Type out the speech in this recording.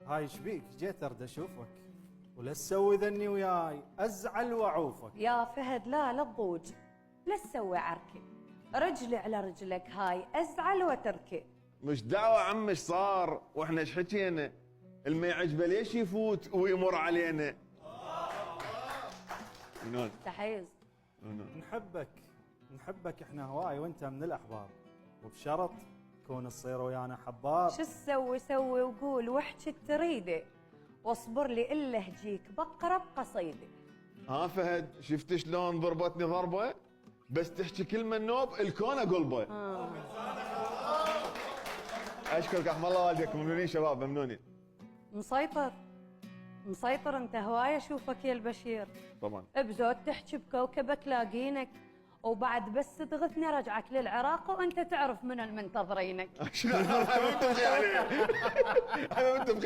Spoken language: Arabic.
هاي ايش بيك؟ جيت ارد اشوفك ولا تسوي ذني وياي ازعل واعوفك. يا فهد لا تضوج، لا تسوي عركي، رجلي على رجلك هاي ازعل وتركي. مش دعوة عم ايش صار واحنا ايش حكينا؟ اللي ما يعجبه ليش يفوت ويمر علينا؟ منون؟ تحيز. نحبك احنا هواي وانت من الاحباب، وبشرط تكون تصير ويانا حباب. شو تسوي سوي وقول واحكي تريده، واصبر لي الا هجيك بقره بقصيده. ها فهد شفت شلون ضربتني ضربه؟ بس تحكي كلمه النوب الكون قلبه. اشكرك احمد الله والديكم، ممنونين شباب ممنونين. مسيطر انت هوايه اشوفك يا البشير. طبعا بزود تحكي بكوكبك لاقينك، وبعد بس تغثني رجعك للعراق وانت تعرف من المنتظرينك. شنو انت